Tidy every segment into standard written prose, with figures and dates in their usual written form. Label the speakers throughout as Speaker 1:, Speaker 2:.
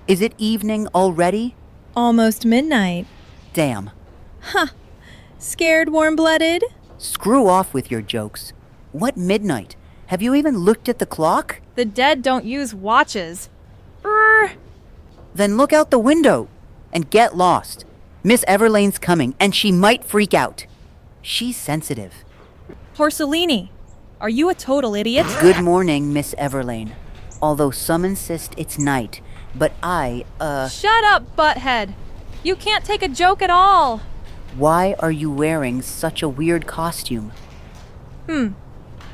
Speaker 1: Is it evening already?
Speaker 2: Almost midnight.
Speaker 1: Damn.
Speaker 2: Scared warm-blooded?
Speaker 1: Screw off with your jokes. What midnight? Have you even looked at the clock?
Speaker 3: The dead don't use watches.
Speaker 1: Then look out the window and get lost. Miss Everlane's coming and she might freak out. She's sensitive.
Speaker 3: Torcelini, are you a total idiot?
Speaker 1: Good morning, Miss Everlane. Although some insist it's night, but
Speaker 3: Shut up, butthead. You can't take a joke at all.
Speaker 1: Why are you wearing such a weird costume?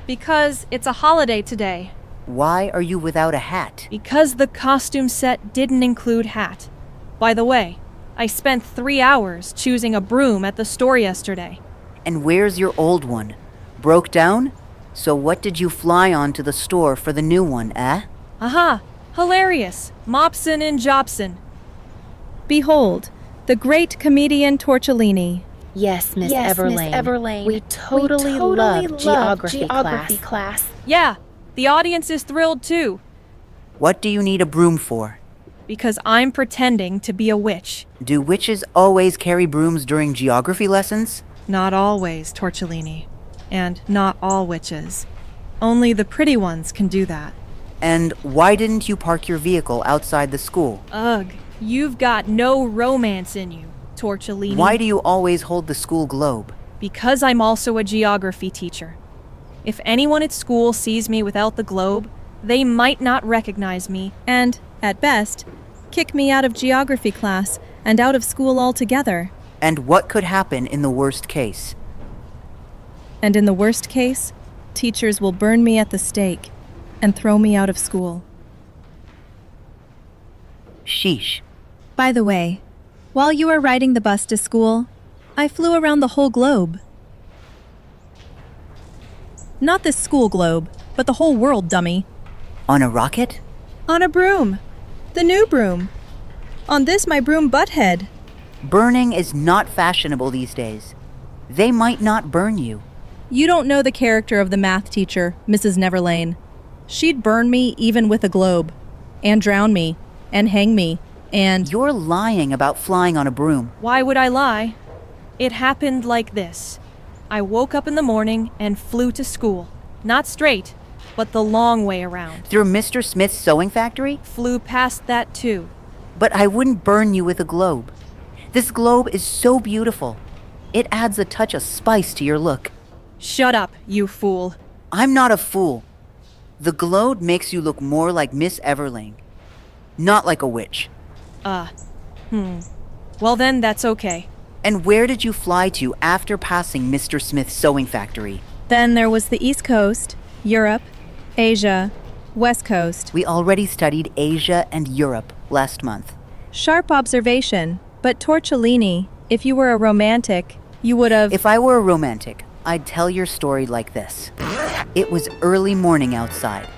Speaker 3: Because it's a holiday today.
Speaker 1: Why are you without a hat?
Speaker 3: Because the costume set didn't include hat. By the way, I spent 3 hours choosing a broom at the store yesterday.
Speaker 1: And where's your old one? Broke down? So what did you fly on to the store for the new one, eh?
Speaker 3: Aha! Hilarious! Mopsin and Jopsin.
Speaker 2: Behold, the great comedian Torcelini.
Speaker 4: Yes, Miss Everlane. We totally love geography class.
Speaker 3: Yeah, the audience is thrilled too.
Speaker 1: What do you need a broom for?
Speaker 3: Because I'm pretending to be a witch.
Speaker 1: Do witches always carry brooms during geography lessons?
Speaker 3: Not always, Torcelini. And not all witches. Only the pretty ones can do that.
Speaker 1: And why didn't you park your vehicle outside the school?
Speaker 3: Ugh, you've got no romance in you, Torcelini.
Speaker 1: Why do you always hold the school globe?
Speaker 3: Because I'm also a geography teacher. If anyone at school sees me without the globe, they might not recognize me.
Speaker 2: And, at best, kick me out of geography class and out of school altogether.
Speaker 1: And what could happen in the worst case?
Speaker 2: And in the worst case, teachers will burn me at the stake and throw me out of school.
Speaker 1: Sheesh.
Speaker 2: By the way, while you were riding the bus to school, I flew around the whole globe. Not this school globe, but the whole world, dummy.
Speaker 1: On a rocket?
Speaker 2: On a broom. The new broom. On this, my broom butthead.
Speaker 1: Burning is not fashionable these days. They might not burn you.
Speaker 2: You don't know the character of the math teacher, Mrs. Neverlane. She'd burn me even with a globe, and drown me, and hang me, and...
Speaker 1: You're lying about flying on a broom.
Speaker 3: Why would I lie? It happened like this. I woke up in the morning and flew to school. Not straight, but the long way around.
Speaker 1: Through Mr. Smith's sewing factory?
Speaker 3: Flew past that too.
Speaker 1: But I wouldn't burn you with a globe. This globe is so beautiful. It adds a touch of spice to your look.
Speaker 3: Shut up, you fool.
Speaker 1: I'm not a fool. The globe makes you look more like Miss Everlane, not like a witch.
Speaker 3: Well then, that's okay.
Speaker 1: And where did you fly to after passing Mr. Smith's sewing factory?
Speaker 2: Then there was the East Coast, Europe, Asia, West Coast.
Speaker 1: We already studied Asia and Europe last month.
Speaker 2: Sharp observation, but Torcelini, if you were a romantic, you would have...
Speaker 1: If I were a romantic, I'd tell your story like this. It was early morning outside.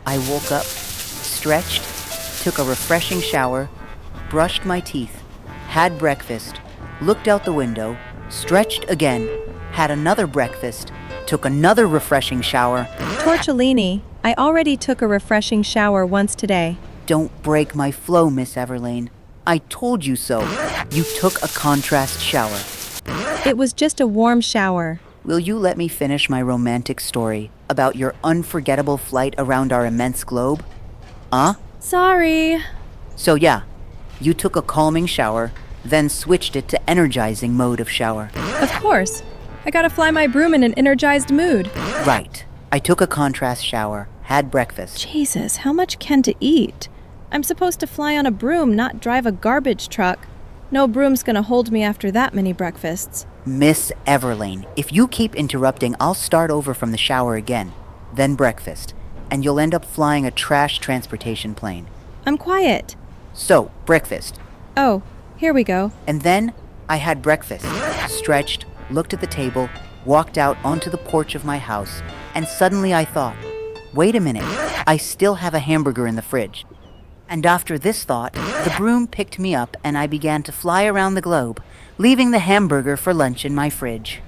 Speaker 1: I woke up, stretched, took a refreshing shower, brushed my teeth, had breakfast, looked out the window, stretched again, had another breakfast, took another refreshing shower.
Speaker 2: Torcelini, I already took a refreshing shower once today.
Speaker 1: Don't break my flow, Miss Everlane. I told you so. You took a contrast shower.
Speaker 2: It was just a warm shower.
Speaker 1: Will you let me finish my romantic story about your unforgettable flight around our immense globe?
Speaker 2: Sorry.
Speaker 1: So yeah, you took a calming shower, then switched it to energizing mode of shower.
Speaker 2: Of course. I gotta fly my broom in an energized mood.
Speaker 1: Right. I took a contrast shower, had breakfast.
Speaker 2: Jesus, how much can to eat? I'm supposed to fly on a broom, not drive a garbage truck. No broom's gonna hold me after that many breakfasts.
Speaker 1: Miss Everlane, if you keep interrupting, I'll start over from the shower again, then breakfast, and you'll end up flying a trash transportation plane.
Speaker 2: I'm quiet.
Speaker 1: So, breakfast.
Speaker 2: Oh, here we go.
Speaker 1: And then I had breakfast, stretched, looked at the table, walked out onto the porch of my house, and suddenly I thought, wait a minute, I still have a hamburger in the fridge. And after this thought, the broom picked me up and I began to fly around the globe, leaving the hamburger for lunch in my fridge.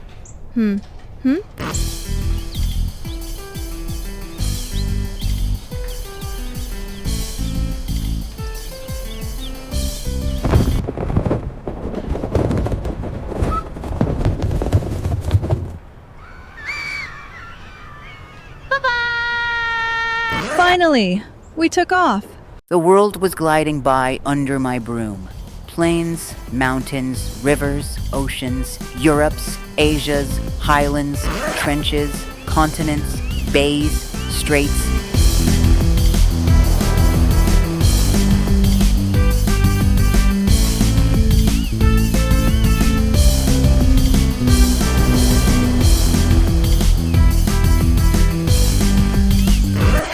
Speaker 2: Finally, we took off.
Speaker 1: The world was gliding by under my broom. Plains, mountains, rivers, oceans, Europes, Asias, highlands, trenches, continents, bays, straits.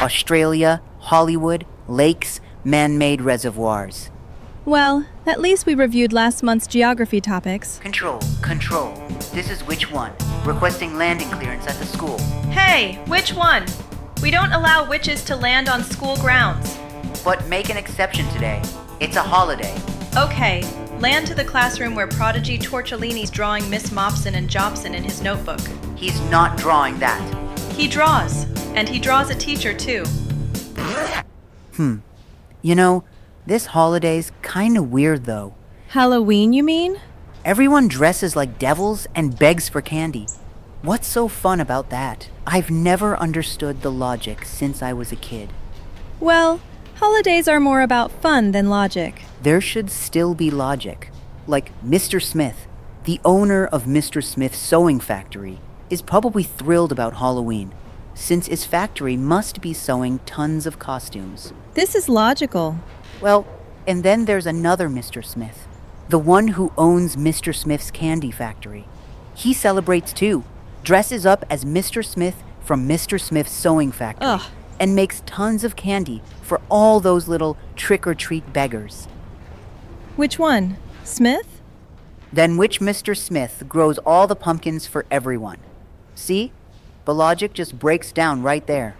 Speaker 1: Australia, Hollywood, lakes, man-made reservoirs.
Speaker 2: Well, at least we reviewed last month's geography topics.
Speaker 1: Control. This is which one? Requesting landing clearance at the school.
Speaker 3: Hey, which one? We don't allow witches to land on school grounds.
Speaker 1: But make an exception today. It's a holiday.
Speaker 3: Okay, land to the classroom where prodigy Torcelini's drawing Miss Mopson and Jobson in his notebook.
Speaker 1: He's not drawing that.
Speaker 3: He draws, and he draws a teacher too.
Speaker 1: You know, this holiday's kinda weird though.
Speaker 2: Halloween, you mean?
Speaker 1: Everyone dresses like devils and begs for candy. What's so fun about that? I've never understood the logic since I was a kid.
Speaker 2: Well, holidays are more about fun than logic.
Speaker 1: There should still be logic. Like Mr. Smith, the owner of Mr. Smith's sewing factory, is probably thrilled about Halloween, since his factory must be sewing tons of costumes.
Speaker 2: This is logical.
Speaker 1: Well, and then there's another Mr. Smith, the one who owns Mr. Smith's candy factory. He celebrates too, dresses up as Mr. Smith from Mr. Smith's sewing factory, and makes tons of candy for all those little trick-or-treat beggars.
Speaker 2: Which one? Smith?
Speaker 1: Then which Mr. Smith grows all the pumpkins for everyone? See? The logic just breaks down right there.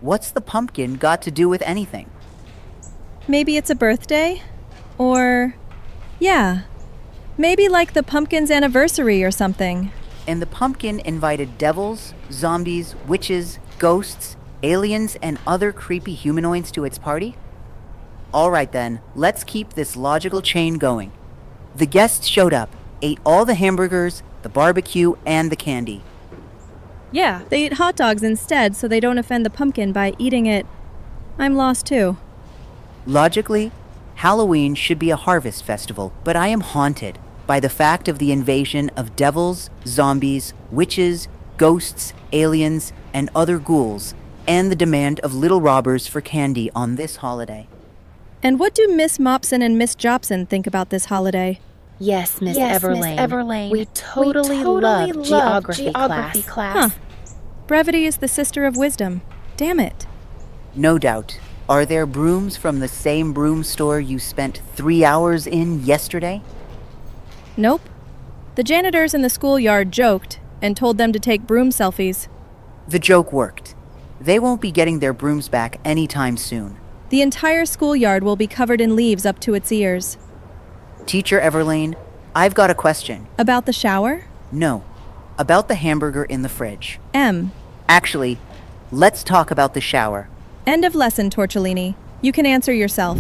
Speaker 1: What's the pumpkin got to do with anything?
Speaker 2: Maybe it's a birthday? Or, yeah, maybe like the pumpkin's anniversary or something.
Speaker 1: And the pumpkin invited devils, zombies, witches, ghosts, aliens, and other creepy humanoids to its party? All right then, let's keep this logical chain going. The guests showed up, ate all the hamburgers, the barbecue, and the candy.
Speaker 3: Yeah.
Speaker 2: They eat hot dogs instead so they don't offend the pumpkin by eating it. I'm lost too.
Speaker 1: Logically, Halloween should be a harvest festival, but I am haunted by the fact of the invasion of devils, zombies, witches, ghosts, aliens, and other ghouls, and the demand of little robbers for candy on this holiday.
Speaker 2: And what do Miss Mopson and Miss Jobson think about this holiday?
Speaker 4: Yes, Miss Everlane. We totally love geography class.
Speaker 2: Huh. Brevity is the sister of wisdom. Damn it.
Speaker 1: No doubt. Are there brooms from the same broom store you spent 3 hours in yesterday?
Speaker 2: Nope. The janitors in the schoolyard joked and told them to take broom selfies.
Speaker 1: The joke worked. They won't be getting their brooms back anytime soon.
Speaker 2: The entire schoolyard will be covered in leaves up to its ears.
Speaker 1: Teacher Everlane, I've got a question.
Speaker 2: About the shower?
Speaker 1: No, about the hamburger in the fridge.
Speaker 2: M.
Speaker 1: Actually, let's talk about the shower.
Speaker 2: End of lesson, Torcelini. You can answer yourself.